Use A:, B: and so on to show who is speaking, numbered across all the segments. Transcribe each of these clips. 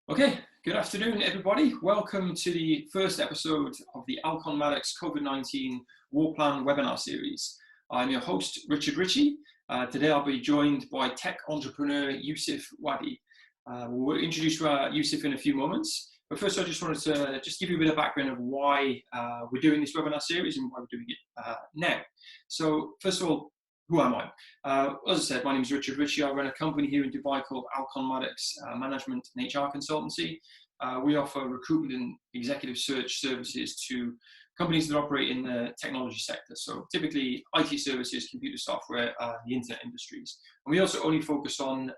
A: Okay, good afternoon, everybody. Welcome to the first episode of the Alcon Maddox COVID-19 War Plan webinar series. I'm your host, Richard Ritchie. Today I'll be joined by tech entrepreneur Yousef Wadi. We'll introduce Yousef in a few moments. But first, I just wanted to give you a bit of background of why we're doing this webinar series and why we're doing it now. So first of all, who am I? As I said, my name is Richard Ritchie. I run a company here in Dubai called Alcon Maddox Management and HR Consultancy. We offer recruitment and executive search services to companies that operate in the technology sector. So typically IT services, computer software, the internet industries. And we also only focus on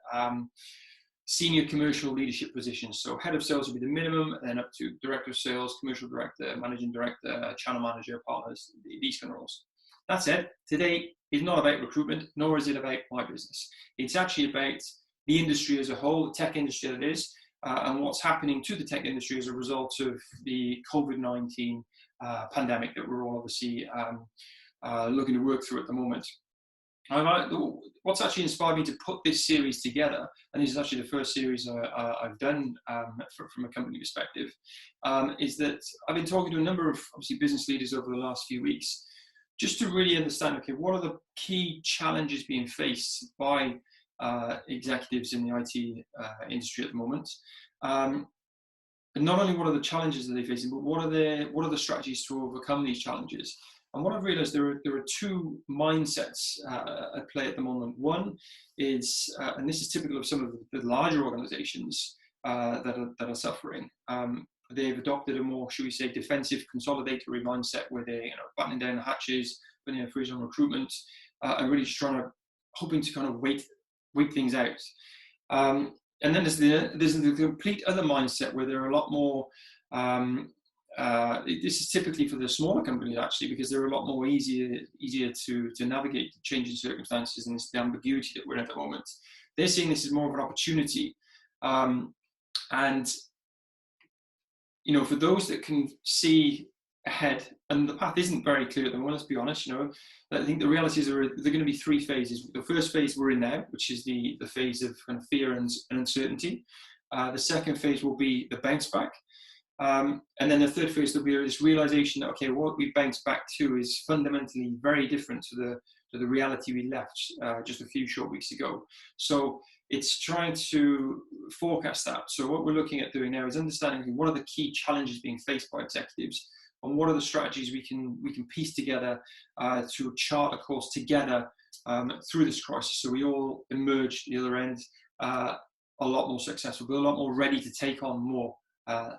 A: senior commercial leadership positions. So head of sales would be the minimum, and then up to director of sales, commercial director, managing director, channel manager, partners, these kind of roles. That said, today is not about recruitment, nor is it about my business. It's actually about the industry as a whole, the tech industry that is, and what's happening to the tech industry as a result of the COVID-19 pandemic that we're all obviously looking to work through at the moment. What's actually inspired me to put this series together, and this is actually the first series I've done from a company perspective, is that I've been talking to a number of obviously business leaders over the last few weeks, just to really understand, okay, what are the key challenges being faced by executives in the IT industry at the moment? And not only what are the challenges that they're facing, but what are the strategies to overcome these challenges? And what I've realized, there are two mindsets at play at the moment. One is, and this is typical of some of the larger organizations that are suffering. They've adopted a more, should we say, defensive, consolidatory mindset where they're battening down the hatches, putting a freeze on recruitment, and really just hoping to kind of wait things out. And then there's the complete other mindset where they're a lot more. This is typically for the smaller companies actually, because they're a lot more easier to navigate the changing circumstances and the ambiguity that we're in at the moment. They're seeing this as more of an opportunity, and for those that can see ahead, and the path isn't very clear at the moment, let's be honest, I think the reality is there are going to be three phases. The first phase we're in now, which is the phase of kind of fear and uncertainty. The second phase will be the bounce back. And then the third phase will be this realization that, okay, what we bounce back to is fundamentally very different to the reality we left just a few short weeks ago. So it's trying to forecast that. So what we're looking at doing now is understanding what are the key challenges being faced by executives, and what are the strategies we can piece together to chart a course together through this crisis, so we all emerge the other end a lot more successful, but a lot more ready to take on more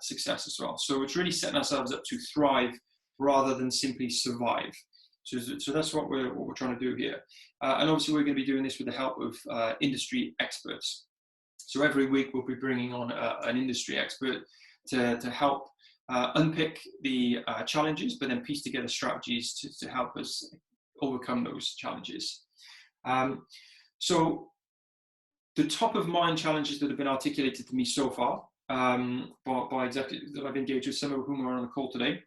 A: success as well. So it's really setting ourselves up to thrive rather than simply survive. So that's what we're trying to do here. And obviously we're going to be doing this with the help of industry experts. So every week we'll be bringing on an industry expert to help unpick the challenges, but then piece together strategies to help us overcome those challenges. So the top of mind challenges that have been articulated to me so far by executives that I've engaged with, some of whom are on the call today,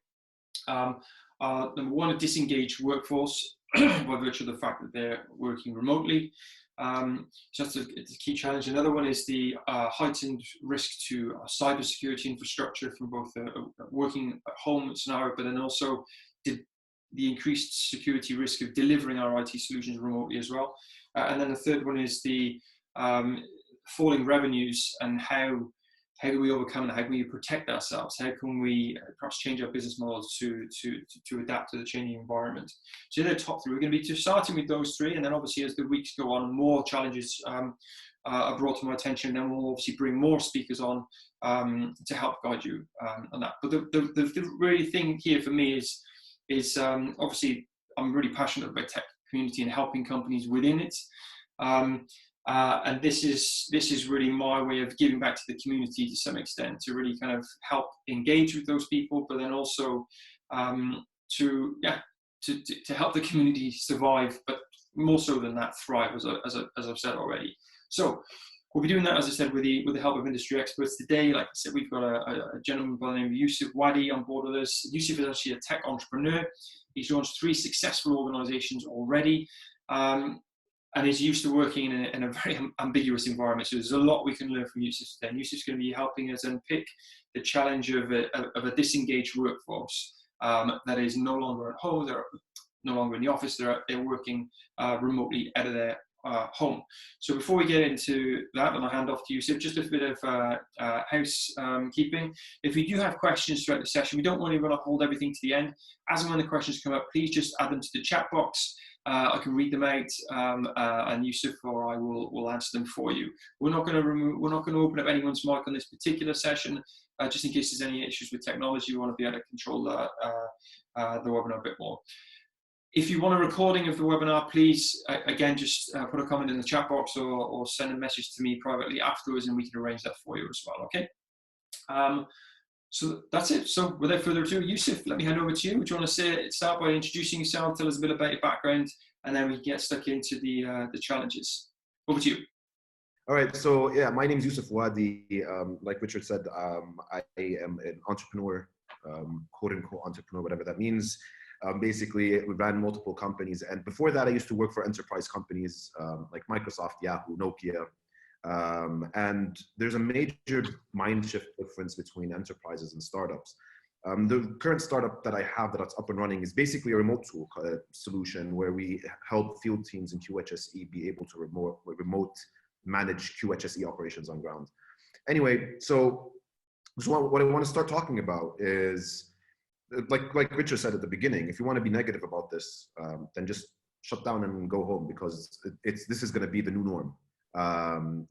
A: number one, a disengaged workforce by virtue of the fact that they're working remotely. So that's a key challenge. Another one is the heightened risk to cybersecurity infrastructure from both a working at home scenario, but then also the increased security risk of delivering our IT solutions remotely as well. And then the third one is the falling revenues, and how do we overcome it? How can we protect ourselves? How can we perhaps change our business models to adapt to the changing environment? So they're top three. We're going to be starting with those three, and then obviously as the weeks go on, more challenges are brought to my attention. Then we'll obviously bring more speakers on to help guide you on that. But the really thing here for me is obviously I'm really passionate about tech community and helping companies within it. And this is really my way of giving back to the community to some extent, to really kind of help engage with those people, but then also to help the community survive, but more so than that, thrive, as I've said already. So we'll be doing that, as I said, with the help of industry experts today. Like I said, we've got a gentleman by the name of Yousef Wadi on board with us. Yousef is actually a tech entrepreneur. He's launched 3 successful organizations already. and is used to working in a very ambiguous environment. So there's a lot we can learn from Yousef today. And Yousef's going to be helping us unpick the challenge of a disengaged workforce that is no longer at home, they're no longer in the office, they're working remotely out of their home. So before we get into that, and I'll hand off to Yousef, just a bit of housekeeping. If you do have questions throughout the session, we don't want to hold everything to the end. As and when the questions come up, please just add them to the chat box. I can read them out, and Yousef or I will answer them for you. We're not going to open up anyone's mic on this particular session, just in case there's any issues with technology. We want to be able to control the webinar a bit more. If you want a recording of the webinar, please, again, just put a comment in the chat box or send a message to me privately afterwards, and we can arrange that for you as well, okay? So that's it. So without further ado, Yousef, let me hand over to you. Do you want to start by introducing yourself, tell us a bit about your background, and then we can get stuck into the challenges. Over to you.
B: All right, so yeah, my name is Yousef Wadi. Like Richard said, I am an entrepreneur, quote unquote entrepreneur, whatever that means. Basically, we ran multiple companies, and before that, I used to work for enterprise companies like Microsoft, Yahoo, Nokia, and there's a major mind shift difference between enterprises and startups. The current startup that I have that's up and running is basically a remote tool solution where we help field teams in QHSE be able to remote manage QHSE operations on ground. Anyway, so what I want to start talking about is, like Richard said at the beginning, if you want to be negative about this, then just shut down and go home, because this is going to be the new norm.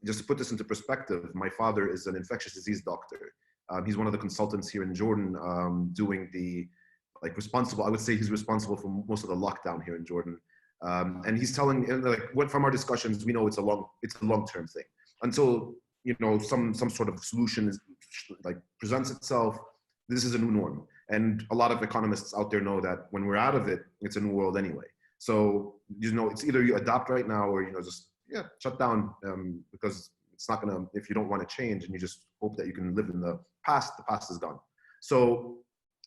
B: Just to put this into perspective, my father is an infectious disease doctor. He's one of the consultants here in Jordan, doing I would say he's responsible for most of the lockdown here in Jordan. And he's telling, from our discussions, we know it's a long-term thing. Until, some sort of solution presents itself, this is a new norm. And a lot of economists out there know that when we're out of it, it's a new world anyway. So, it's either you adapt right now or, just, shut down, because it's not gonna, if you don't want to change and you just hope that you can live in the past is gone. So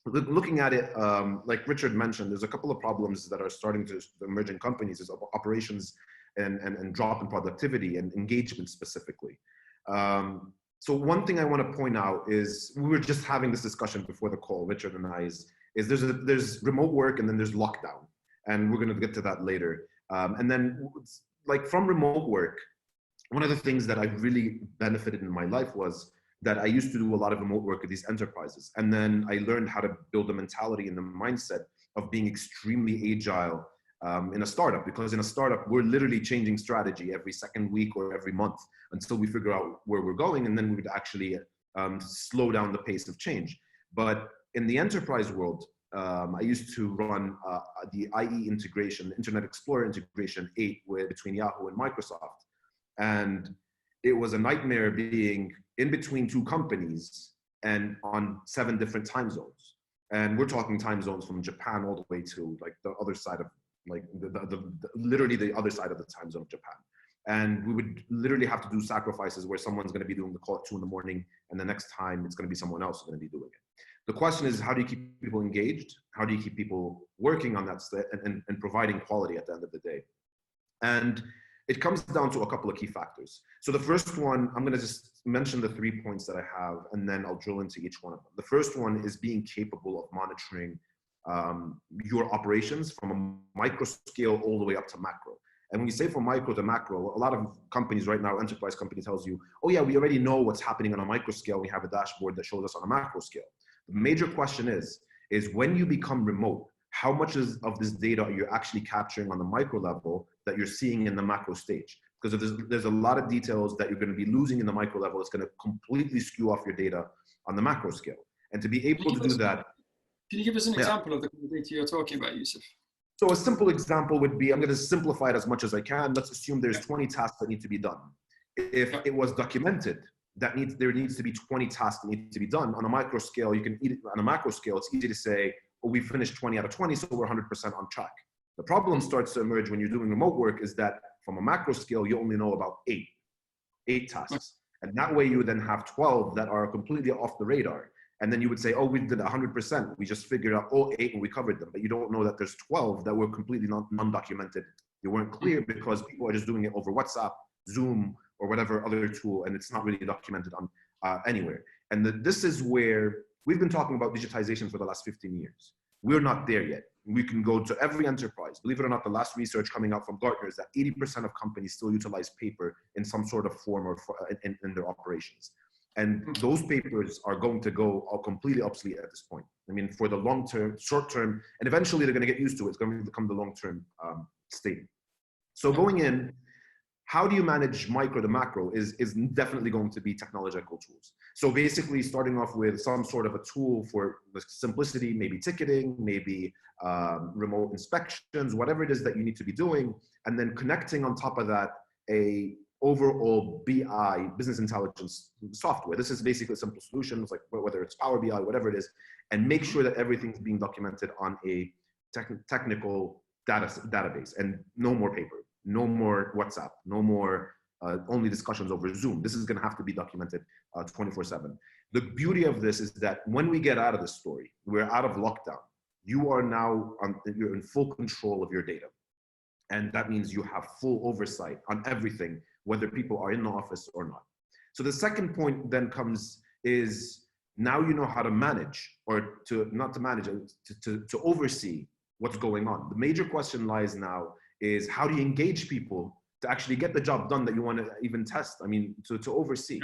B: looking at it, like Richard mentioned, there's a couple of problems that are starting to emerge in companies, is operations and drop in productivity and engagement specifically. So one thing I want to point out is, we were just having this discussion before the call, Richard and I, is there's remote work and then there's lockdown. And we're going to get to that later. And then from remote work, one of the things that I really benefited in my life was that I used to do a lot of remote work at these enterprises. And then I learned how to build a mentality and the mindset of being extremely agile in a startup, because in a startup, we're literally changing strategy every second week or every month until we figure out where we're going, and then we would actually slow down the pace of change. But in the enterprise world, I used to run the IE integration, the Internet Explorer integration 8 between Yahoo and Microsoft. And it was a nightmare being in between two companies and on 7 different time zones. And we're talking time zones from Japan all the way to the other side of, literally the other side of the time zone of Japan. And we would literally have to do sacrifices where someone's going to be doing the call at 2 in the morning, and the next time it's going to be someone else who's going to be doing it. The question is, how do you keep people engaged? How do you keep people working on that and providing quality at the end of the day? And it comes down to a couple of key factors. So the first one, I'm going to just mention the 3 points that I have, and then I'll drill into each one of them. The first one is being capable of monitoring your operations from a micro scale all the way up to macro. And when you say from micro to macro, a lot of companies right now, enterprise company tells you, oh yeah, we already know what's happening on a micro scale. We have a dashboard that shows us on a macro scale. The major question is when you become remote, how much of this data are you actually capturing on the micro level that you're seeing in the macro stage? Because there's a lot of details that you're going to be losing in the micro level. It's going to completely skew off your data on the macro scale. And to be able to do that. Can
A: you give us an example of the data you're talking about, Yousef?
B: So a simple example would be, I'm going to simplify it as much as I can. Let's assume there's 20 tasks that need to be done. If it was documented, there needs to be 20 tasks that need to be done. On a micro scale, on a macro scale, it's easy to say, oh, we finished 20 out of 20, so we're 100% on track. The problem starts to emerge when you're doing remote work is that from a macro scale, you only know about eight tasks. And that way you then have 12 that are completely off the radar. And then you would say, oh, we did 100%. We just figured out all 8 and we covered them. But you don't know that there's 12 that were completely non-documented. They weren't clear because people are just doing it over WhatsApp, Zoom, or whatever other tool, and it's not really documented on anywhere. And this is where we've been talking about digitization for the last 15 years. We're not there yet. We can go to every enterprise. Believe it or not, the last research coming out from Gartner is that 80% of companies still utilize paper in some sort of form or in their operations. And those papers are going to go completely obsolete at this point. I mean, for the long term, short term, and eventually they're going to get used to it. It's going to become the long term state. So going in, how do you manage micro to macro is definitely going to be technological tools. So basically starting off with some sort of a tool for simplicity, maybe ticketing, maybe remote inspections, whatever it is that you need to be doing, and then connecting on top of that a overall BI, business intelligence software. This is basically simple solutions, like whether it's Power BI, whatever it is, and make sure that everything's being documented on a technical database, and no more paper, no more WhatsApp, no more only discussions over Zoom. This is going to have to be documented 24/7. The beauty of this is that when we get out of this story, we're out of lockdown. You are now you're in full control of your data. And that means you have full oversight on everything, whether people are in the office or not. So the second point then comes is now you know how to manage, or not to manage, to oversee what's going on. The major question lies now is how do you engage people to actually get the job done that you want to even test? I mean, to oversee.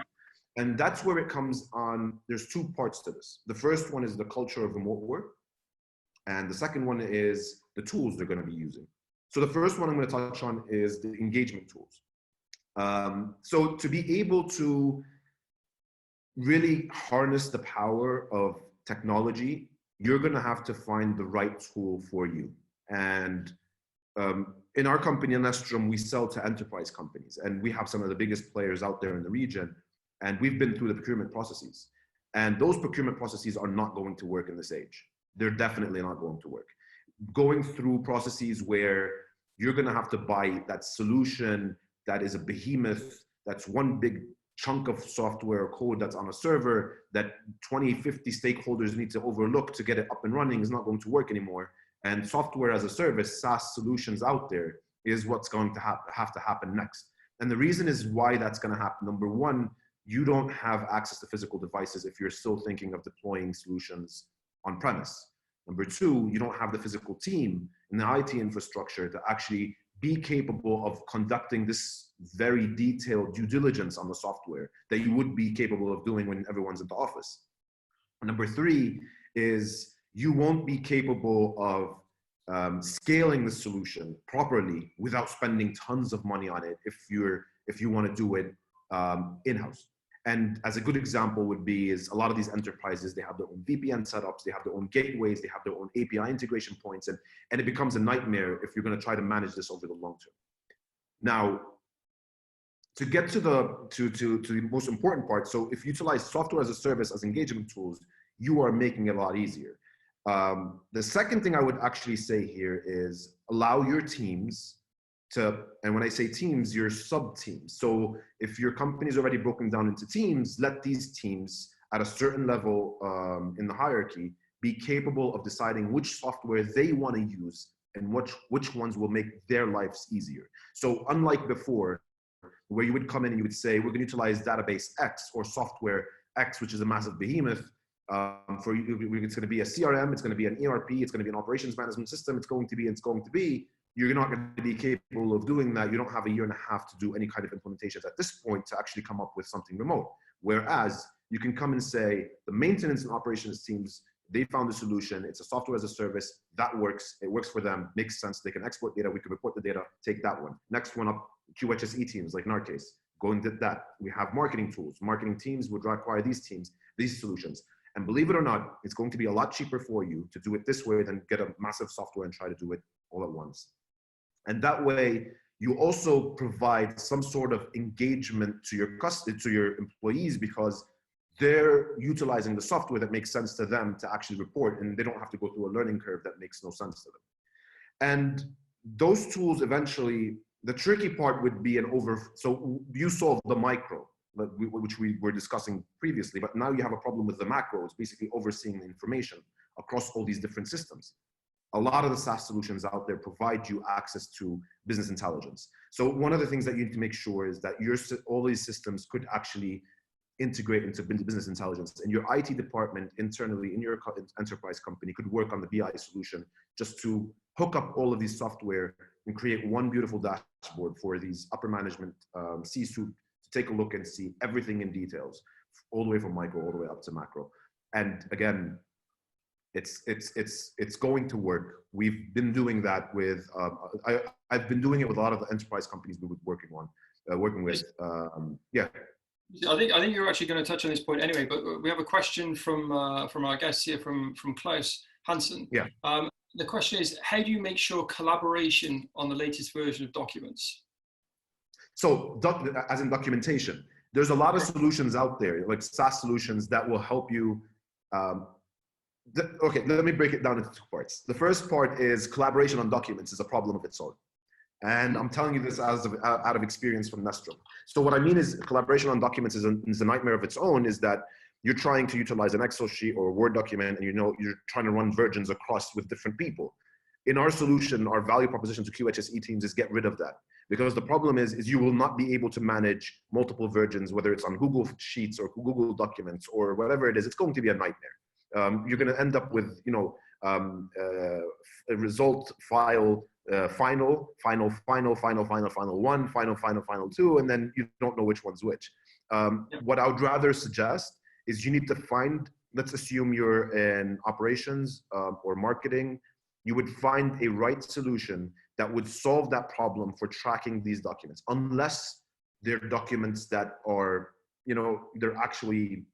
B: And that's where it comes on. There's 2 parts to this. The first one is the culture of remote work. And the second one is the tools they're going to be using. So the first one I'm going to touch on is the engagement tools. So to be able to really harness the power of technology, you're going to have to find the right tool for you. And in our company, Nestrom, we sell to enterprise companies, and we have some of the biggest players out there in the region. And we've been through the procurement processes. And those procurement processes are not going to work in this age. They're definitely not going to work. Going through processes where you're going to have to buy that solution that is a behemoth, that's one big chunk of software or code that's on a server that 20, 50 stakeholders need to overlook to get it up and running is not going to work anymore. And software as a service, SaaS solutions out there is what's going to have to happen next. And the reason is why that's going to happen. Number one, you don't have access to physical devices if you're still thinking of deploying solutions on premise. Number two, you don't have the physical team in the IT infrastructure to actually be capable of conducting this very detailed due diligence on the software that you would be capable of doing when everyone's in the office. Number three is you won't be capable of scaling the solution properly without spending tons of money on it if you want to do it in-house. And as a good example would be is a lot of these enterprises, they have their own VPN setups, they have their own gateways, they have their own API integration points, and it becomes a nightmare if you're going to try to manage this over the long term. Now, to get to the most important part, so if you utilize software as a service as engagement tools, you are making it a lot easier. The second thing I would actually say here is allow your teams to, and when I say teams, your sub-teams. So if your company is already broken down into teams, let these teams at a certain level in the hierarchy be capable of deciding which software they want to use and which ones will make their lives easier. So unlike before, where you would come in and you would say, we're going to utilize database X or software X, which is a massive behemoth. For you, it's going to be a CRM, it's going to be an ERP, it's going to be an operations management system, it's going to be. You're not going to be capable of doing that. You don't have a year and a half to do any kind of implementations at this point to actually come up with something remote. Whereas you can come and say, the maintenance and operations teams, they found a solution. It's a software as a service that works. It works for them, makes sense. They can export data. We can report the data, take that one. Next one up, QHSE teams, like in our case, go and did that. We have marketing tools. Marketing teams would require these teams, these solutions. And believe it or not, it's going to be a lot cheaper for you to do it this way than get a massive software and try to do it all at once. And that way, you also provide some sort of engagement to your employees because they're utilizing the software that makes sense to them to actually report, and they don't have to go through a learning curve that makes no sense to them. And those tools eventually, the tricky part would be so you solve the micro. which we were discussing previously, but now you have a problem with the macros, basically overseeing the information across all these different systems. A lot of the SaaS solutions out there provide you access to business intelligence. So one of the things that you need to make sure is that all these systems could actually integrate into business intelligence, and your IT department internally in your enterprise company could work on the BI solution just to hook up all of these software and create one beautiful dashboard for these upper management C-suite to take a look and see everything in details, all the way from micro all the way up to macro. And again, it's going to work. We've been doing that with I've been doing it with a lot of the enterprise companies we've been working with. Yeah.
A: I think you're actually going to touch on this point anyway, but we have a question from our guest here, from Klaus Hansen.
B: Yeah.
A: The question is, how do you make sure collaboration on the latest version of documents?
B: So, as in documentation, there's a lot of solutions out there, like SaaS solutions, that will help you. Okay, let me break it down into two parts. The first part is collaboration on documents is a problem of its own. And I'm telling you this out of experience from Nestrom. So what I mean is collaboration on documents is a nightmare of its own, is that you're trying to utilize an Excel sheet or a Word document, and you're trying to run versions across with different people. In our solution, our value proposition to QHSE teams is get rid of that. Because the problem is you will not be able to manage multiple versions, whether it's on Google Sheets or Google Documents or whatever it is. It's going to be a nightmare. You're going to end up with, a result file, final one, final two, and then you don't know which one's which. What I would rather suggest is you need to find, let's assume you're in operations or marketing, you would find a right solution that would solve that problem for tracking these documents, unless they're documents that are, they're actually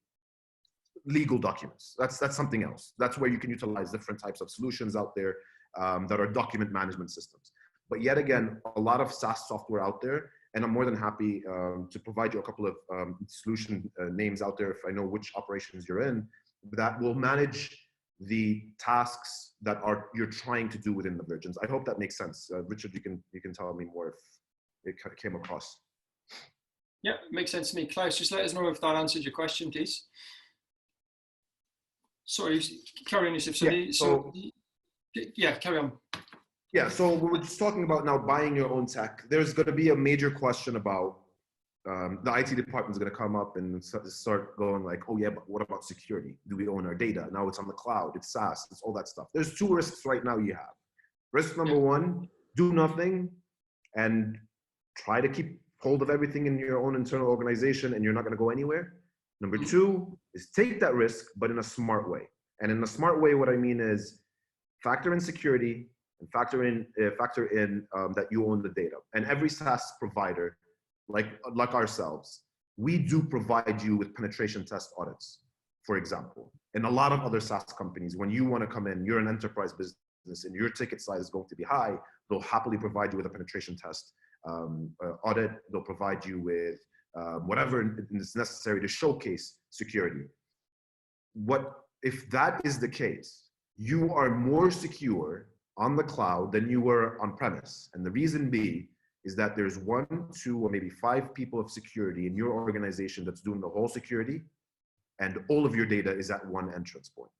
B: legal documents. That's something else. That's where you can utilize different types of solutions out there that are document management systems. But yet again, a lot of SaaS software out there, and I'm more than happy to provide you a couple of solution names out there if I know which operations you're in, that will manage the tasks that you're trying to do within the versions. I hope that makes sense. Richard, you can tell me more if it came across.
A: Yeah, makes sense to me. Klaus, just let us know if that answered your question, please. Sorry, carry on, Yousef. Yeah, carry on.
B: Yeah, so we're just talking about now buying your own tech. There's going to be a major question about the IT department is going to come up and start going like, oh yeah, but what about security? Do we own our data? Now it's on the cloud, it's SaaS, it's all that stuff. There's two risks right now you have. Risk number one, do nothing and try to keep hold of everything in your own internal organization and you're not going to go anywhere. Number two is take that risk, but in a smart way. And in a smart way, what I mean is factor in security and factor in that you own the data. And every SaaS provider, like ourselves, we do provide you with penetration test audits, for example. And a lot of other SaaS companies, when you want to come in, you're an enterprise business and your ticket size is going to be high, they'll happily provide you with a penetration test audit. They'll provide you with whatever is necessary to showcase security. If that is the case, you are more secure on the cloud than you were on premise. And the reason being is that there's 1, 2, or maybe 5 people of security in your organization that's doing the whole security, and all of your data is at one entrance point.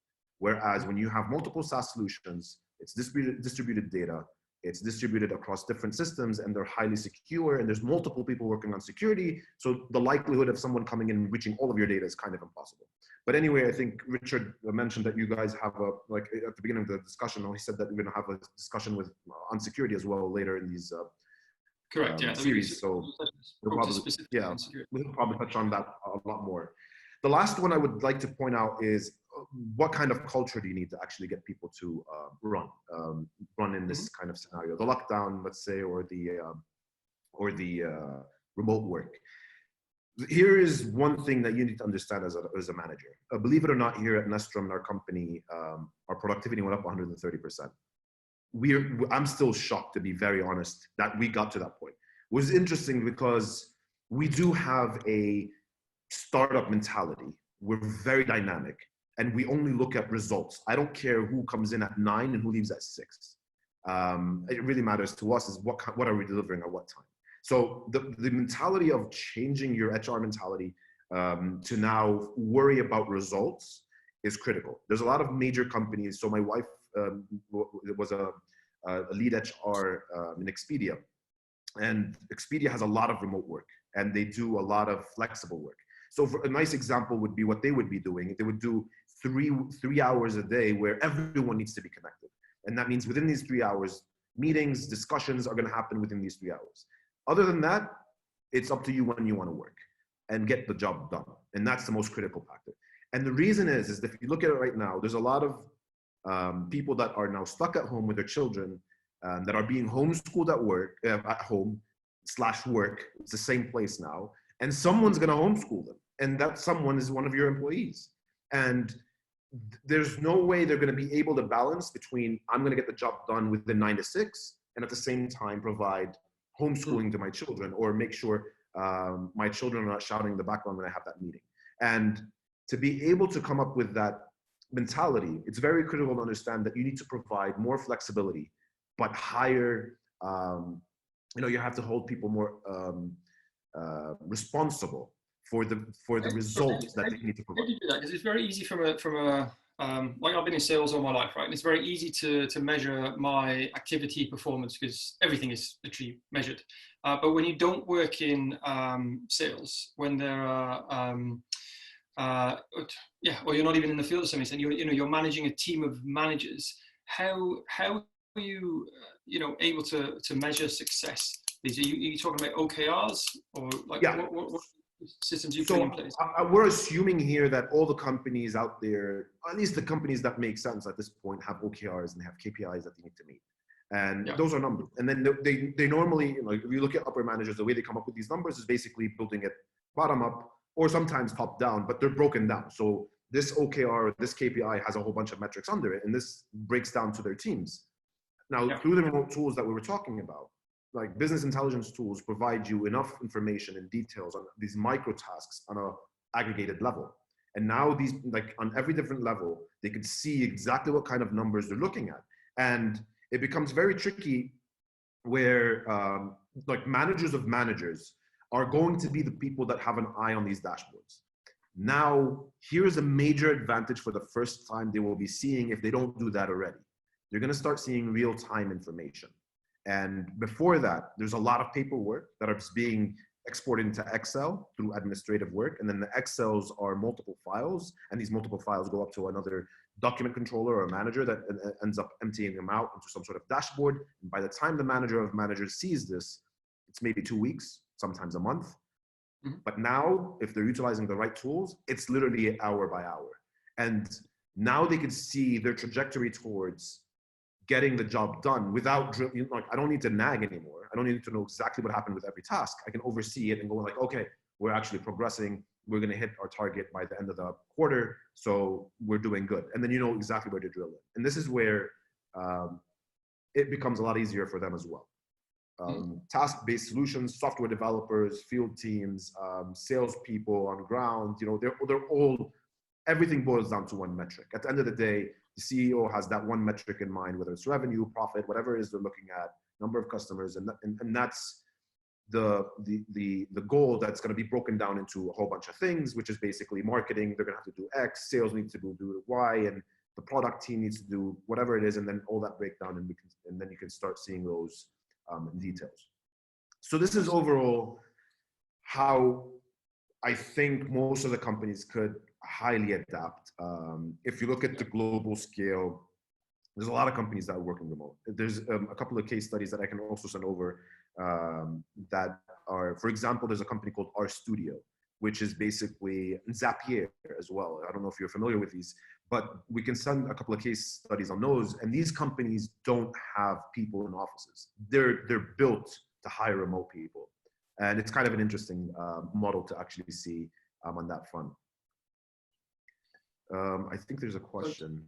B: Whereas when you have multiple SaaS solutions, it's distributed data, it's distributed across different systems, and they're highly secure, and there's multiple people working on security, so the likelihood of someone coming in and reaching all of your data is kind of impossible. But anyway, I think Richard mentioned that you guys have like at the beginning of the discussion, he said that we're going to have a discussion on security as well later in these
A: correct, yeah,
B: series. So we'll probably touch on that a lot more. The last one I would like to point out is what kind of culture do you need to actually get people to run in this kind of scenario, the lockdown, let's say, or the remote work. Here is one thing that you need to understand as a manager. Believe it or not, here at Nestrom, in our company, our productivity went up 130%. I'm still shocked, to be very honest, that we got to that point. It was interesting because we do have a startup mentality. We're very dynamic and we only look at results. I don't care who comes in at 9 and who leaves at 6. It really matters to us is what are we delivering at what time. So the mentality of changing your HR mentality to now worry about results is critical. There's a lot of major companies. So my wife was a lead HR in Expedia, and Expedia has a lot of remote work, and they do a lot of flexible work. So for a nice example would be what they would be doing. They would do three hours a day where everyone needs to be connected. And that means within these 3 hours, meetings, discussions are going to happen within these 3 hours. Other than that, it's up to you when you want to work and get the job done. And that's the most critical factor. And the reason is that if you look at it right now, there's a lot of people that are now stuck at home with their children that are being homeschooled at work, at home / work. It's the same place now. And someone's going to homeschool them. And that someone is one of your employees. And there's no way they're going to be able to balance between I'm going to get the job done within 9 to 6 and at the same time provide homeschooling to my children or make sure my children are not shouting in the background when I have that meeting. And to be able to come up with that mentality, it's very critical to understand that you need to provide more flexibility, but higher, you have to hold people more responsible for the results that they need to provide.
A: How do you do that? Because it's very easy from a like I've been in sales all my life, right? And it's very easy to measure my activity performance because everything is literally measured. But when you don't work in sales, when there are or you're not even in the field of some extent, you're managing a team of managers. How are you able to measure success? Are you talking about OKRs or like what systems you put in place?
B: We're assuming here that all the companies out there, at least the companies that make sense at this point, have OKRs and they have KPIs that they need to meet. And those are numbers. And then they normally, if you look at upper managers, the way they come up with these numbers is basically building it bottom up or sometimes top down, but they're broken down. So this OKR, this KPI has a whole bunch of metrics under it, and this breaks down to their teams. Now, through the remote tools that we were talking about, like business intelligence tools provide you enough information and details on these micro tasks on a aggregated level. And now these, like on every different level, they can see exactly what kind of numbers they're looking at. And it becomes very tricky where like managers of managers are going to be the people that have an eye on these dashboards. Now, here's a major advantage for the first time they will be seeing if they don't do that already. They're going to start seeing real-time information. And before that, there's a lot of paperwork that is being exported into Excel through administrative work. And then the Excels are multiple files. And these multiple files go up to another document controller or manager that ends up emptying them out into some sort of dashboard. And by the time the manager of managers sees this, it's maybe 2 weeks, sometimes a month. Mm-hmm. But now, if they're utilizing the right tools, it's literally hour by hour. And now they can see their trajectory towards getting the job done without, like, I don't need to nag anymore. I don't need to know exactly what happened with every task. I can oversee it and go like, okay, we're actually progressing. We're going to hit our target by the end of the quarter. So we're doing good. And then you know exactly where to drill it. And this is where it becomes a lot easier for them as well. Task-based solutions, software developers, field teams, salespeople on ground, they're all, everything boils down to one metric. At the end of the day, the CEO has that one metric in mind, whether it's revenue, profit, whatever it is they're looking at, number of customers, and that's the goal that's going to be broken down into a whole bunch of things, which is basically marketing. They're going to have to do X, sales needs to do Y, and the product team needs to do whatever it is, and then all that breakdown, and then you can start seeing those in details. So this is overall how I think most of the companies could highly adapt. If you look at the global scale, there's a lot of companies that are working remote. There's a couple of case studies that I can also send over that are, for example, there's a company called RStudio, which is basically Zapier as well. I don't know if you're familiar with these, but we can send a couple of case studies on those. And these companies don't have people in offices. They're built to hire remote people. And it's kind of an interesting model to actually see on that front. I think there's a question.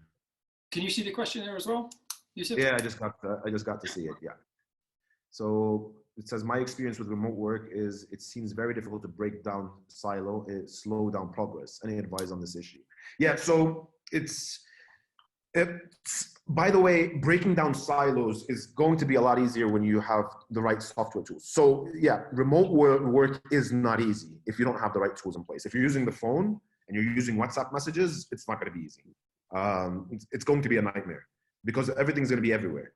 A: Can you see the question there as well, Yousef?
B: Yeah, I just got to see it. Yeah. So it says, my experience with remote work is it seems very difficult to break down slow down progress. Any advice on this issue? Yeah. So it's by the way, breaking down silos is going to be a lot easier when you have the right software tools. So yeah, remote work is not easy if you don't have the right tools in place. If you're using the phone and you're using WhatsApp messages, it's not going to be easy. It's going to be a nightmare because everything's going to be everywhere.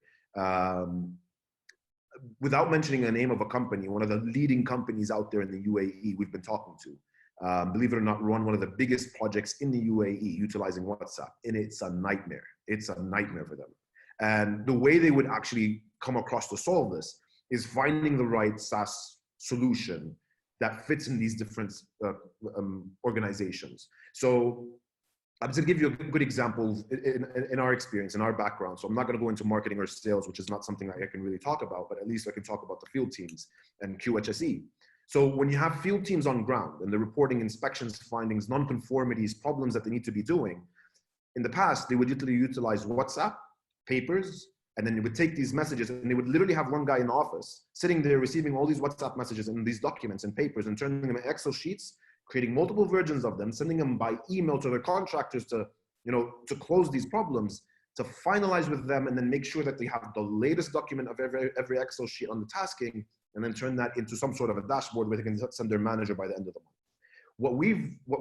B: Without mentioning a name of a company, one of the leading companies out there in the UAE we've been talking to, believe it or not, run one of the biggest projects in the UAE utilizing WhatsApp, and it's a nightmare. It's a nightmare for them. And the way they would actually come across to solve this is finding the right SaaS solution that fits in these different organizations. So I'm just gonna give you a good example in our experience, in our background. So I'm not gonna go into marketing or sales, which is not something that I can really talk about, but at least I can talk about the field teams and QHSE. So when you have field teams on ground and they're reporting inspections, findings, non-conformities, problems that they need to be doing, in the past, they would literally utilize WhatsApp, papers, and then they would take these messages and they would literally have one guy in the office sitting there receiving all these WhatsApp messages and these documents and papers and turning them into Excel sheets, creating multiple versions of them, sending them by email to their contractors to, to close these problems, to finalize with them, and then make sure that they have the latest document of every Excel sheet on the tasking, and then turn that into some sort of a dashboard where they can send their manager by the end of the month. What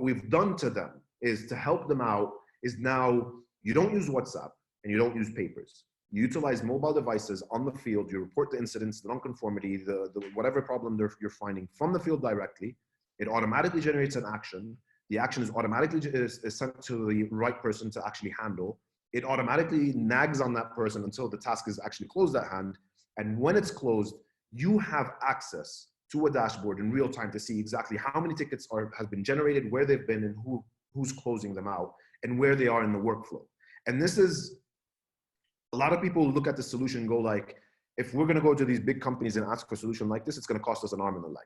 B: we've done to them is to help them out is now you don't use WhatsApp and you don't use papers. You utilize mobile devices on the field. You report the incidents, the nonconformity, the whatever problem you're finding from the field directly. It automatically generates an action. The action is automatically sent to the right person to actually handle. It automatically nags on that person until the task is actually closed at hand. And when it's closed, you have access to a dashboard in real time to see exactly how many tickets have been generated, where they've been, and who's closing them out, and where they are in the workflow. And this is, a lot of people look at the solution and go like, if we're gonna go to these big companies and ask for a solution like this, it's gonna cost us an arm and a leg.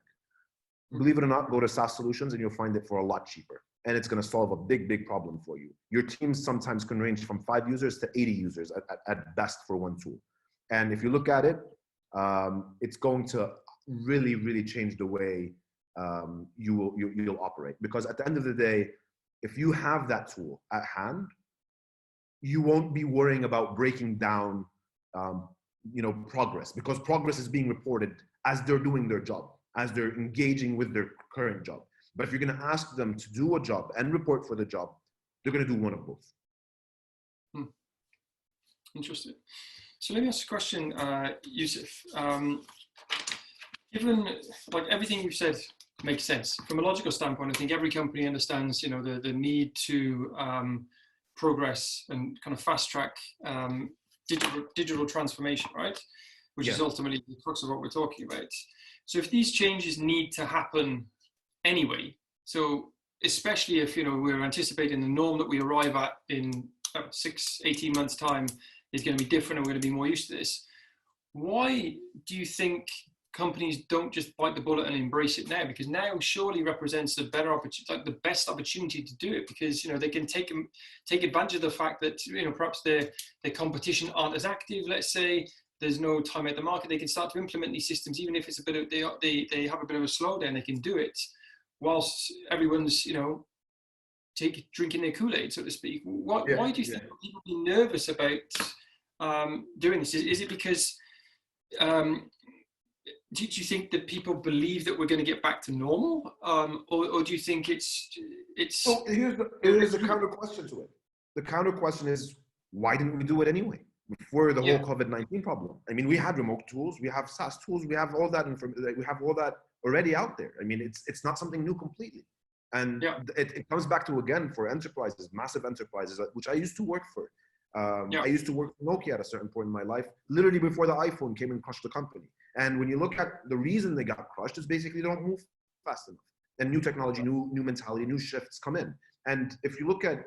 B: Believe it or not, go to SaaS solutions and you'll find it for a lot cheaper. And it's gonna solve a big, big problem for you. Your teams sometimes can range from 5 users to 80 users at best for one tool. And if you look at it, it's going to really, really change the way you'll operate. Because at the end of the day, if you have that tool at hand, you won't be worrying about breaking down progress, because progress is being reported as they're doing their job, as they're engaging with their current job. But if you're going to ask them to do a job and report for the job, they're going to do one of both.
A: Interesting. So let me ask a question, Yousef. Given like everything you've said makes sense from a logical standpoint, I think every company understands, the need to progress and kind of fast track digital transformation, right? Which is ultimately the crux of what we're talking about. So if these changes need to happen anyway, so especially if we're anticipating the norm that we arrive at in 18 months time is going to be different and we're going to be more used to this, why do you think companies don't just bite the bullet and embrace it now? Because now surely represents a better opportunity, like the best opportunity to do it, because they can take advantage of the fact that perhaps their competition aren't as active. Let's say there's no time at the market. They can start to implement these systems, even if it's a bit of they have a bit of a slowdown. They can do it whilst everyone's drinking their Kool-Aid, so to speak. Why do you think people be nervous about doing this? Is it because do you think that people believe that we're going to get back to normal, or do you think it's?
B: So here's the counter question to it. The counter question is, why didn't we do it anyway? Before the whole COVID-19 problem. I mean, we had remote tools, we have SaaS tools, we have all that we have all that already out there. I mean, it's not something new completely. And it comes back to, again, for enterprises, massive enterprises, which I used to work for. I used to work for Nokia at a certain point in my life, literally before the iPhone came and crushed the company. And when you look at the reason they got crushed is basically they don't move fast enough. And new technology, new mentality, new shifts come in. And if you look at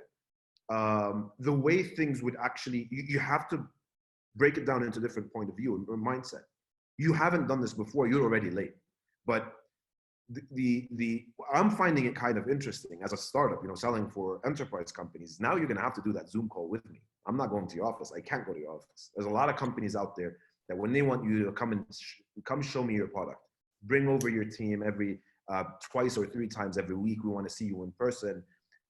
B: the way things would actually, you have to break it down into different point of view or mindset. You haven't done this before, you're already late. But I'm finding it kind of interesting as a startup, selling for enterprise companies. Now you're going to have to do that Zoom call with me. I'm not going to your office. I can't go to your office. There's a lot of companies out there that when they want you to come show me your product, bring over your team every twice or 3 times every week. We want to see you in person,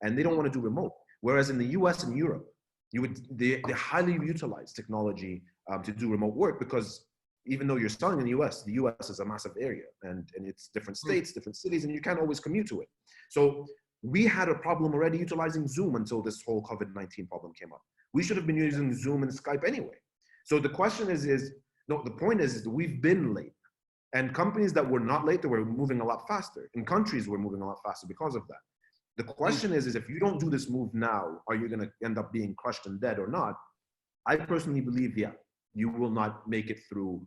B: and they don't want to do remote. Whereas in the US and Europe, They highly utilize technology to do remote work, because even though you're selling in the US is a massive area, and it's different states, different cities, and you can't always commute to it. So we had a problem already utilizing Zoom until this whole COVID-19 problem came up. We should have been using Zoom and Skype anyway. So the question is no, the point is that we've been late. And companies that were not late, they were moving a lot faster. And countries were moving a lot faster because of that. The question is if you don't do this move now, are you going to end up being crushed and dead or not? I personally believe, yeah, you will not make it through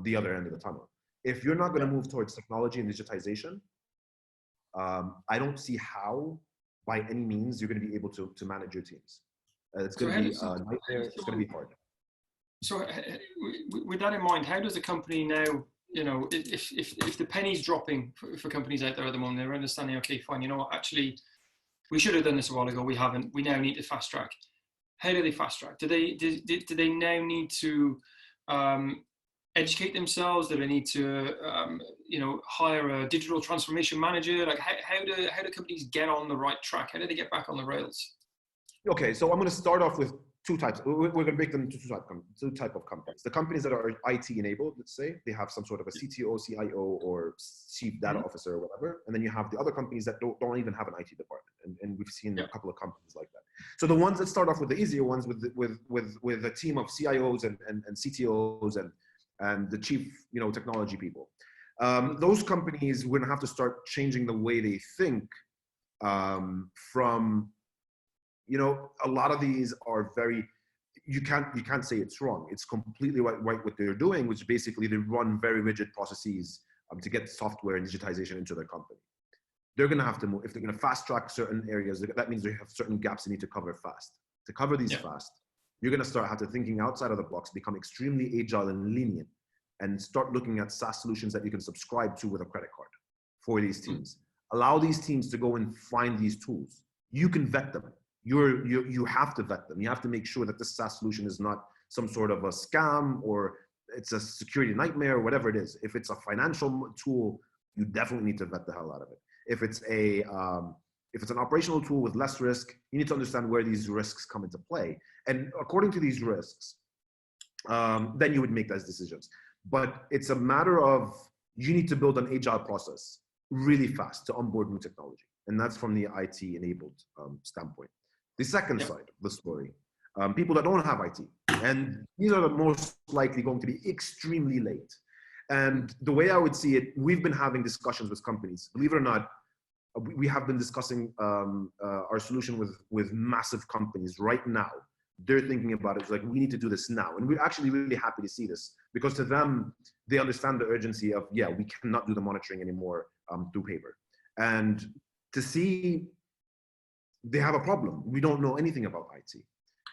B: the other end of the tunnel. If you're not going to move towards technology and digitization, I don't see how, by any means, you're going to be able to manage your teams. It's going to be a nightmare. It's going to be hard.
A: So with that in mind, how does a company now, you know, if the penny's dropping for companies out there at the moment, they're understanding, okay, fine, you know what, actually, we should have done this a while ago, we haven't, we now need to fast track. How do they fast track? Do they now need to educate themselves? Do they need to, you know, hire a digital transformation manager? Like how do companies get on the right track? How do they get back on the rails?
B: Okay, so I'm going to start off with two types. We're going to break them into two type of companies. The companies that are IT enabled, let's say, they have some sort of a CTO, CIO, or chief data officer or whatever. And then you have the other companies that don't even have an IT department. And we've seen a couple of companies like that. So the ones that start off with the easier ones with a team of CIOs and CTOs and the chief, you know, technology people. Those companies, we're going to have to start changing the way they think from, you know, a lot of these are very, you can't say it's wrong. It's completely right what they're doing, which basically they run very rigid processes to get software and digitization into their company. They're going to have to move. If they're going to fast track certain areas, that means they have certain gaps they need to cover fast. To cover these fast, you're going to have to thinking outside of the box, become extremely agile and lenient, and start looking at SaaS solutions that you can subscribe to with a credit card for these teams. Allow these teams to go and find these tools. You can vet them. You have to vet them. You have to make sure that this SaaS solution is not some sort of a scam or it's a security nightmare or whatever it is. If it's a financial tool, you definitely need to vet the hell out of it. If it's an operational tool with less risk, you need to understand where these risks come into play. And according to these risks, then you would make those decisions. But it's a matter of, you need to build an agile process really fast to onboard new technology. And that's from the IT enabled standpoint. The second side of the story, people that don't have IT, and these are the most likely going to be extremely late. And the way I would see it, we've been having discussions with companies. Believe it or not, we have been discussing our solution with massive companies right now. They're thinking about it. It's like, we need to do this now. And we're actually really happy to see this, because to them, they understand the urgency of, yeah, we cannot do the monitoring anymore through paper. And to see, they have a problem. We don't know anything about IT.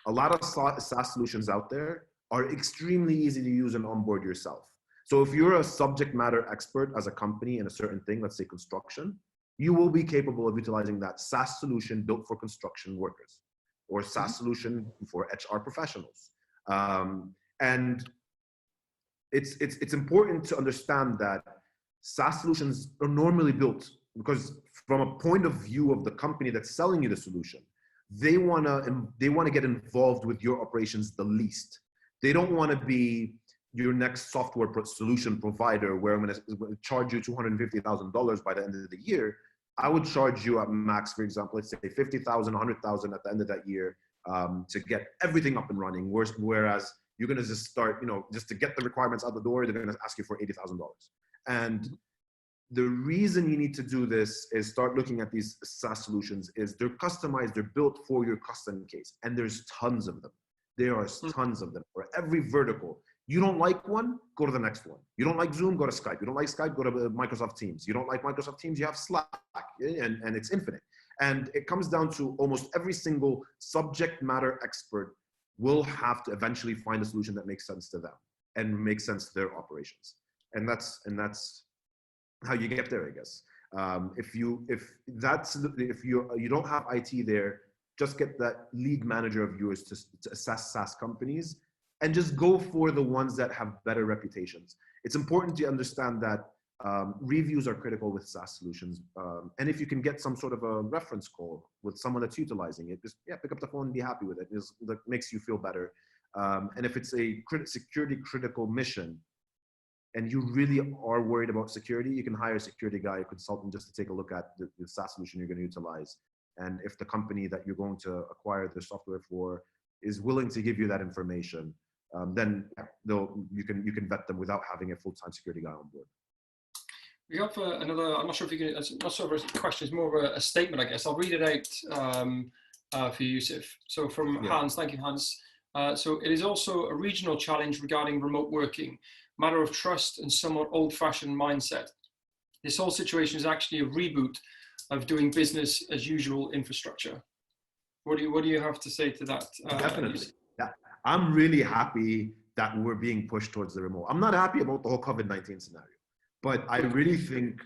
B: A lot of SaaS solutions out there are extremely easy to use and onboard yourself. So if you're a subject matter expert as a company in a certain thing, let's say construction, you will be capable of utilizing that SaaS solution built for construction workers, or SaaS solution for HR professionals. And it's important to understand that SaaS solutions are normally built because from a point of view of the company that's selling you the solution, they want to get involved with your operations the least. They don't want to be your next software solution provider where I'm going to charge you $250,000 by the end of the year. I would charge you at max, for example, let's say 50,000, 100,000 at the end of that year to get everything up and running. Whereas you're going to just start, you know, just to get the requirements out the door, they're going to ask you for $80,000. And the reason you need to do this is start looking at these SaaS solutions is they're customized, they're built for your custom case. And there's tons of them. There are tons of them for every vertical. You don't like one, go to the next one. You don't like Zoom, go to Skype. You don't like Skype, go to Microsoft Teams. You don't like Microsoft Teams, you have Slack, and it's infinite. And it comes down to almost every single subject matter expert will have to eventually find a solution that makes sense to them and makes sense to their operations. And that's how you get there, I guess. If you don't have IT there, just get that lead manager of yours to assess SaaS companies and just go for the ones that have better reputations. It's important to understand that Reviews are critical with SaaS solutions. And if you can get some sort of a reference call with someone that's utilizing it, just pick up the phone and be happy with it. That makes you feel better. And if it's a security critical mission, and you really are worried about security, you can hire a security guy, a consultant, just to take a look at the SaaS solution you're going to utilize. And if the company that you're going to acquire the software for is willing to give you that information, then you can vet them without having a full-time security guy on board.
A: We have another, I'm not sure if you can, it's not sort of a question, it's more of a statement, I guess. I'll read it out for you, Yousef. So from Hans, thank you, Hans. So it is also a regional challenge regarding remote working, matter of trust and somewhat old-fashioned mindset. This whole situation is actually a reboot of doing business as usual infrastructure. What do you have to say to that?
B: Definitely. Yeah. I'm really happy that we're being pushed towards the remote. I'm not happy about the whole COVID-19 scenario, but I really think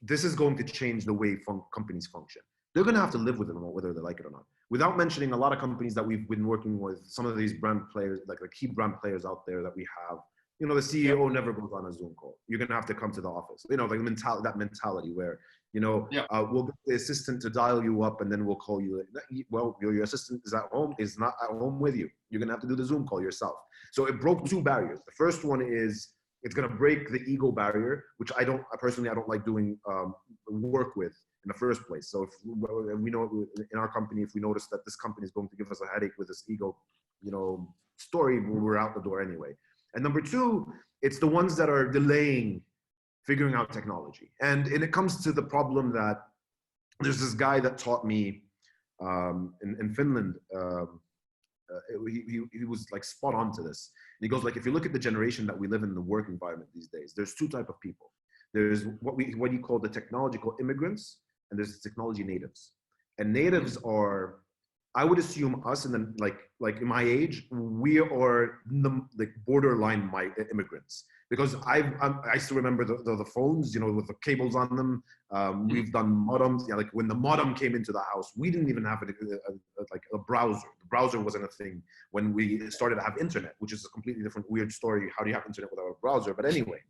B: this is going to change the way companies function. They're going to have to live with the remote, whether they like it or not. Without mentioning a lot of companies that we've been working with, some of these brand players, like the key brand players out there that we have, you know, the CEO never goes on a Zoom call. You're going to have to come to the office. You know, like that mentality where, you know, we'll get the assistant to dial you up and then we'll call you. Well, your assistant is at home, is not at home with you. You're going to have to do the Zoom call yourself. So it broke two barriers. The first one is it's going to break the ego barrier, which I personally don't like doing work with in the first place. So if we know in our company, if we notice that this company is going to give us a headache with this ego, you know, story, we're out the door anyway. And number two, it's the ones that are delaying figuring out technology. And it comes to the problem that there's this guy that taught me in Finland. He was like spot on to this. And he goes like, if you look at the generation that we live in the work environment these days, there's two types of people. There's what you call the technological immigrants, and there's the technology natives. And natives are, I would assume us, and then like in my age, we are like borderline immigrants, because I still remember the phones, you know, with the cables on them. We've done modems. Yeah, like when the modem came into the house, we didn't even have a browser. The browser wasn't a thing when we started to have internet, which is a completely different weird story. How do you have internet without a browser? But anyway,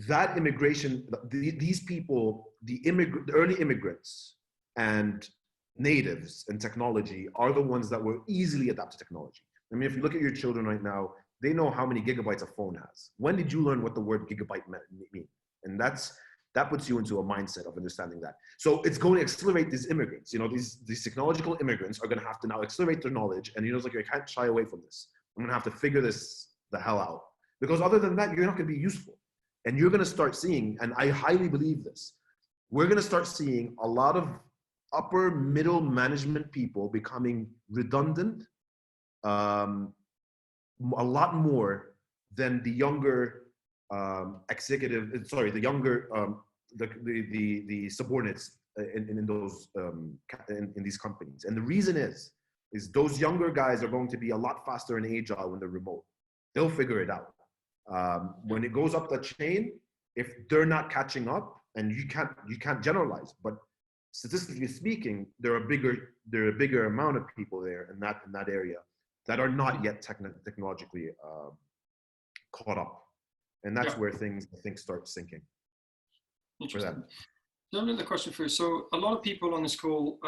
B: that immigration, these people, the early immigrants and natives in technology are the ones that will easily adapt to technology. I mean, if you look at your children right now, they know how many gigabytes a phone has. When did you learn what the word gigabyte mean? And that puts you into a mindset of understanding that. So it's going to accelerate these immigrants. You know, these technological immigrants are going to have to now accelerate their knowledge. And you know, it's like, I can't shy away from this. I'm going to have to figure this the hell out. Because other than that, you're not going to be useful. And you're going to start seeing, and I highly believe this, we're going to start seeing a lot of upper middle management people becoming redundant, a lot more than the younger the subordinates in those in these companies. And the reason is those younger guys are going to be a lot faster and agile when they're remote. They'll figure it out. When it goes up the chain, if they're not catching up, and you can't generalize, but statistically speaking, there are a bigger amount of people there in that area that are not yet technologically caught up, and that's where things I think start sinking.
A: Interesting. So another question for you. So a lot of people on this call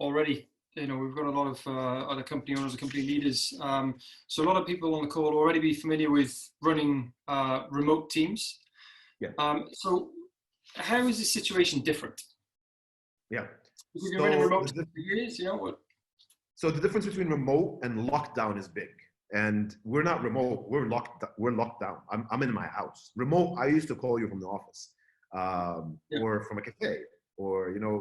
A: already. You know, we've got a lot of other company owners and company leaders. So a lot of people on the call already be familiar with running remote teams.
B: Yeah.
A: So how is this situation different?
B: Yeah.
A: We've been running remote for years, you know what?
B: So the difference between remote and lockdown is big. And we're not remote, we're locked down. I'm in my house. Remote, I used to call you from the office, or from a cafe, or, you know,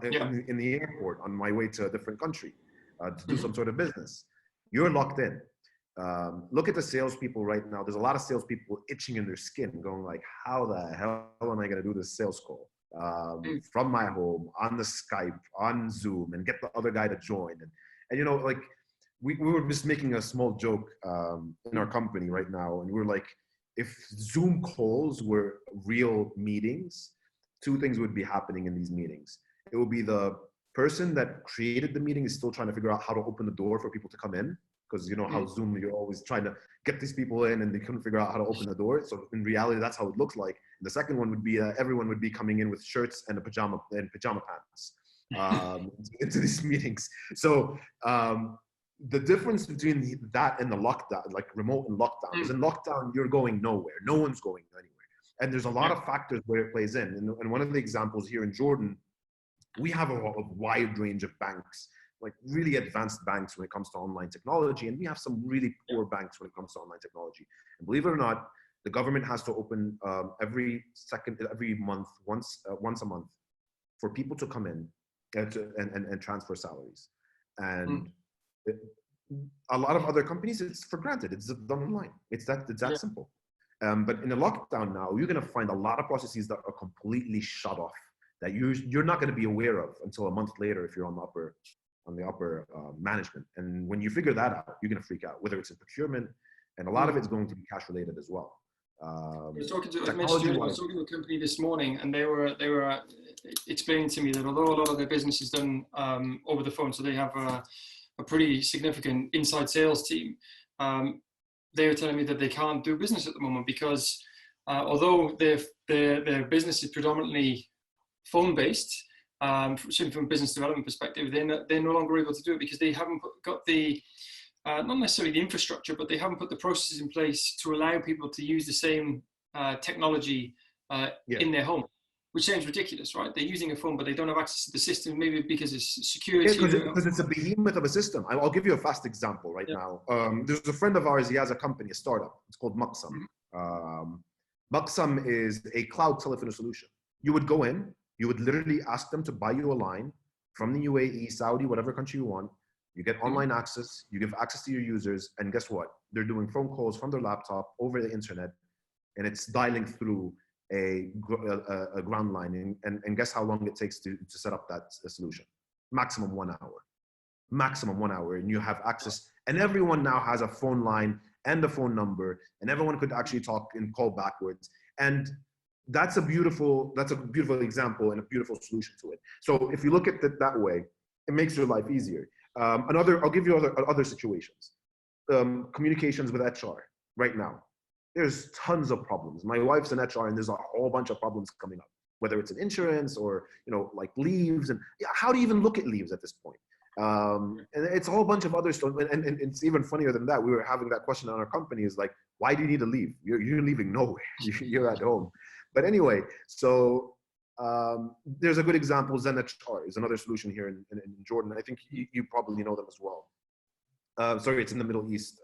B: in the airport on my way to a different country to do some sort of business. You're locked in. Look at the salespeople right now. There's a lot of salespeople itching in their skin, going like, how the hell am I going to do this sales call from my home, on the Skype, on Zoom, and get the other guy to join? And you know, like we were just making a small joke in our company right now, and we're like, if Zoom calls were real meetings, two things would be happening in these meetings. It will be the person that created the meeting is still trying to figure out how to open the door for people to come in. because you know how Zoom, you're always trying to get these people in and they couldn't figure out how to open the door. So in reality, that's how it looks like. The second one would be everyone would be coming in with shirts and pajama pants into these meetings. So the difference between that and the lockdown, like remote and lockdown, is in lockdown, you're going nowhere. No one's going anywhere. And there's a lot of factors where it plays in. And one of the examples here in Jordan, we have a wide range of banks, like really advanced banks when it comes to online technology. And we have some really poor banks when it comes to online technology. And believe it or not, the government has to open every month, once a month, for people to come in and transfer salaries. And a lot of other companies, it's for granted. It's done online. It's that simple. But in the lockdown now, you're going to find a lot of processes that are completely shut off, that you're not going to be aware of until a month later if you're on the upper management. And when you figure that out, you're going to freak out, whether it's in procurement, and a lot of it's going to be cash related as well.
A: I was talking to a company this morning, and they were explaining to me that although a lot of their business is done over the phone, so they have a pretty significant inside sales team, they were telling me that they can't do business at the moment because although their business is predominantly phone-based, certainly from a business development perspective, they're no longer able to do it because they haven't got the not necessarily the infrastructure, but they haven't put the processes in place to allow people to use the same technology in their home, which sounds ridiculous, right? They're using a phone, but they don't have access to the system, maybe because it's security.
B: Because it's a behemoth of a system. I'll give you a fast example right now. There's a friend of ours, he has a company, a startup. It's called Maqsam. Maqsam is a cloud telephony solution. You would go in, you would literally ask them to buy you a line from the UAE, Saudi, whatever country you want. You get online access, you give access to your users, and guess what? They're doing phone calls from their laptop over the internet, and it's dialing through a ground line. And guess how long it takes to set up that solution? Maximum 1 hour. Maximum 1 hour, and you have access. And everyone now has a phone line and a phone number, and everyone could actually talk and call backwards. And that's a beautiful example and a beautiful solution to it. So if you look at it that way, it makes your life easier. I'll give you other situations. Communications with HR right now. There's tons of problems. My wife's in HR, and there's a whole bunch of problems coming up, whether it's in insurance or like leaves, and how do you even look at leaves at this point? And it's a whole bunch of other stuff. And it's even funnier than that. We were having that question on our company, is like, why do you need to leave? You're leaving nowhere. You're at home. But anyway, so there's a good example. Zen HR is another solution here in Jordan. I think you probably know them as well. Sorry, it's in the Middle East.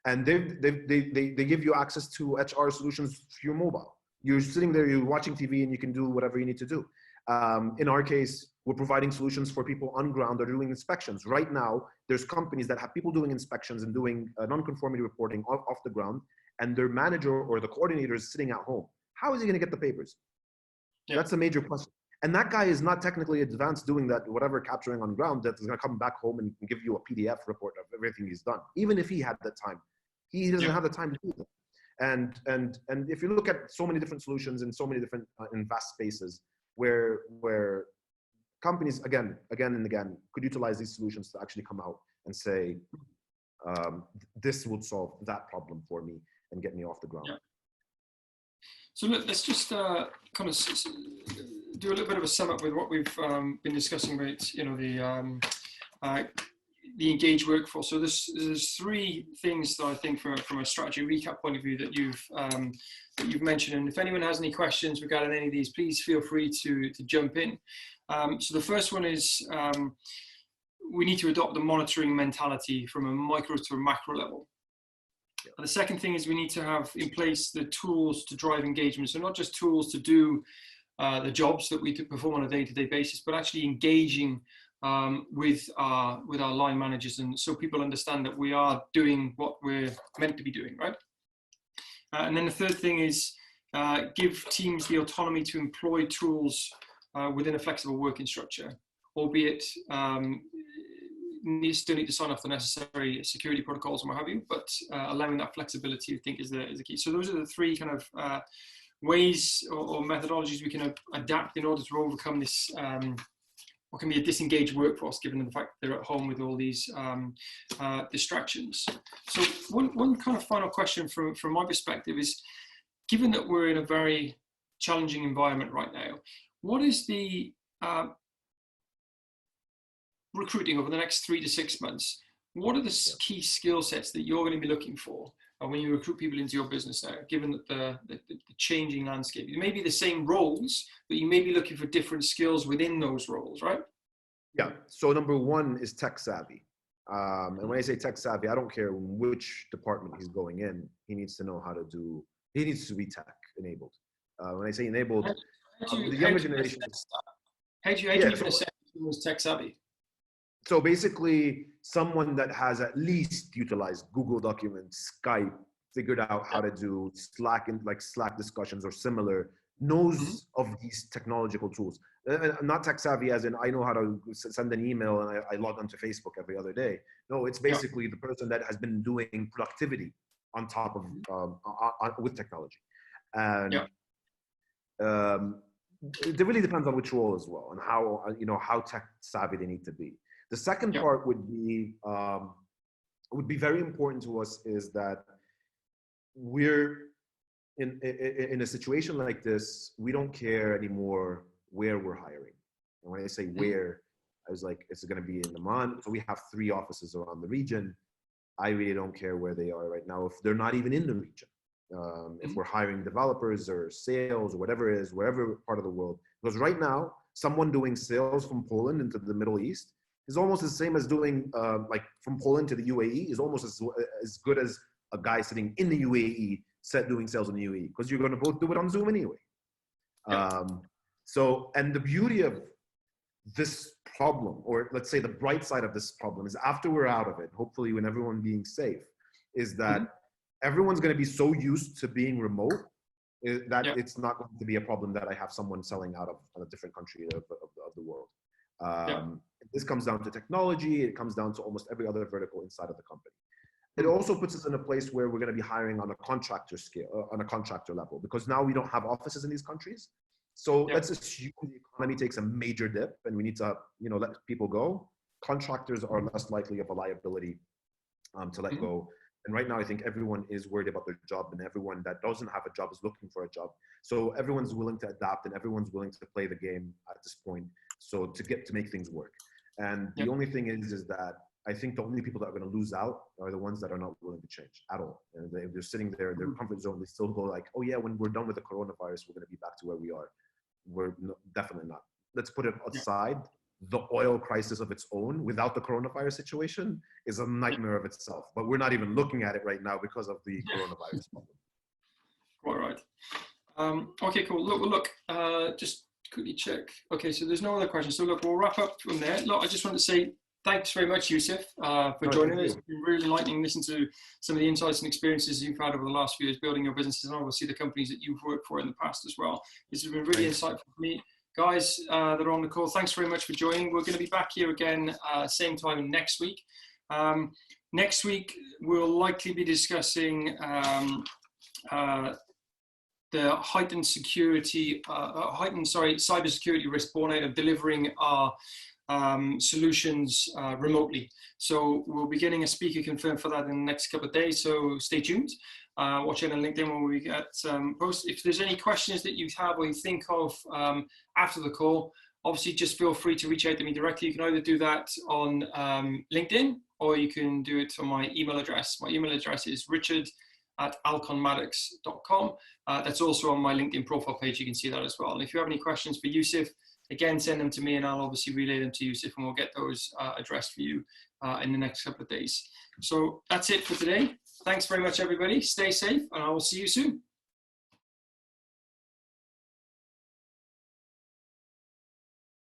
B: And they give you access to HR solutions through your mobile. You're sitting there, you're watching TV, and you can do whatever you need to do. In our case, we're providing solutions for people on ground that are doing inspections. Right now, there's companies that have people doing inspections and doing non-conformity reporting off the ground, and their manager or the coordinator is sitting at home. How is he going to get the papers? Yeah. That's a major question. And that guy is not technically advanced doing that, whatever capturing on ground, that is going to come back home and give you a PDF report of everything he's done. Even if he had the time, he doesn't have the time to do that. And if you look at so many different solutions in so many different in vast spaces where companies again and again could utilize these solutions to actually come out and say, this would solve that problem for me and get me off the ground.
A: Yeah. So let's just kind of do a little bit of a sum up with what we've been discussing about, the engaged workforce. So there's three things that I think from a strategy recap point of view that you've mentioned. And if anyone has any questions regarding any of these, please feel free to jump in. So the first one is we need to adopt the monitoring mentality from a micro to a macro level. And the second thing is we need to have in place the tools to drive engagement. So not just tools to do the jobs that we perform on a day-to-day basis, but actually engaging with our line managers, and so people understand that we are doing what we're meant to be doing, right? And then the third thing is give teams the autonomy to employ tools within a flexible working structure, albeit still need to sign off the necessary security protocols and what have you, but allowing that flexibility, I think, is the key. So those are the three kind of ways or methodologies we can adapt in order to overcome this what can be a disengaged workforce, given the fact that they're at home with all these distractions. So one kind of final question from my perspective is, given that we're in a very challenging environment right now, what is the recruiting over the next 3 to 6 months? What are the key skill sets that you're going to be looking for when you recruit people into your business now, given that the changing landscape? It may be the same roles, but you may be looking for different skills within those roles, right?
B: Yeah. So number one is tech savvy. And when I say tech savvy, I don't care which department he's going in. He needs to know how to do, he needs to be tech enabled. When I say enabled, the younger generation.
A: How do you even assess someone as tech savvy?
B: So basically, someone that has at least utilized Google Documents, Skype, figured out how to do Slack and like Slack discussions or similar, knows of these technological tools. I'm not tech savvy as in I know how to send an email and I log onto Facebook every other day. No, it's basically the person that has been doing productivity on top of with technology. And it really depends on which role as well and how how tech savvy they need to be. The second part would be very important to us is that we're in a situation like this, we don't care anymore where we're hiring. And when I say where, I was like, it's going to be in Amman. So we have 3 offices around the region. I really don't care where they are right now if they're not even in the region. If we're hiring developers or sales or whatever it is, wherever part of the world. Because right now, someone doing sales from Poland into the Middle East is almost the same as doing like from Poland to the UAE is almost as good as a guy sitting in the UAE doing sales in the UAE, because you're going to both do it on Zoom anyway. So, and the beauty of this problem, or let's say the bright side of this problem, is after we're out of it, hopefully when everyone being safe, is that everyone's going to be so used to being remote that it's not going to be a problem that I have someone selling out of a different country of the world. This comes down to technology. It comes down to almost every other vertical inside of the company. It also puts us in a place where we're going to be hiring on a contractor scale, on a contractor level, because now we don't have offices in these countries. So let's assume the economy takes a major dip and we need to, let people go. Contractors are less likely of a liability to let go. And right now, I think everyone is worried about their job, and everyone that doesn't have a job is looking for a job. So everyone's willing to adapt and everyone's willing to play the game at this point. So to make things work. And the only thing is that I think the only people that are going to lose out are the ones that are not willing to change at all. And they're sitting there in their comfort zone. They still go like, oh yeah, when we're done with the coronavirus, we're going to be back to where we are. We're definitely not. Let's put it aside. The oil crisis of its own without the coronavirus situation is a nightmare of itself. But we're not even looking at it right now because of the coronavirus problem.
A: All right. Okay, cool. Look, just quickly check. Okay, so there's no other questions. So look, we'll wrap up from there. Look, I just want to say thanks very much, Yousef, for joining us. It's been really enlightening listening to some of the insights and experiences you've had over the last few years building your businesses, and obviously the companies that you've worked for in the past as well. This has been really insightful for me. Guys that are on the call, thanks very much for joining. We're going to be back here again same time next week. Next week, we'll likely be discussing the heightened cybersecurity risk born out of delivering our solutions remotely. So we'll be getting a speaker confirmed for that in the next couple of days. So stay tuned. Watch it on LinkedIn when we get posts. If there's any questions that you have or you think of after the call, obviously just feel free to reach out to me directly. You can either do that on LinkedIn or you can do it on my email address. My email address is richard@alconmaddox.com. That's also on my LinkedIn profile page. You can see that as well. And if you have any questions for Yousef, again, send them to me and I'll obviously relay them to Yousef and we'll get those addressed for you in the next couple of days. So that's it for today. Thanks very much, everybody. Stay safe and I will see you soon.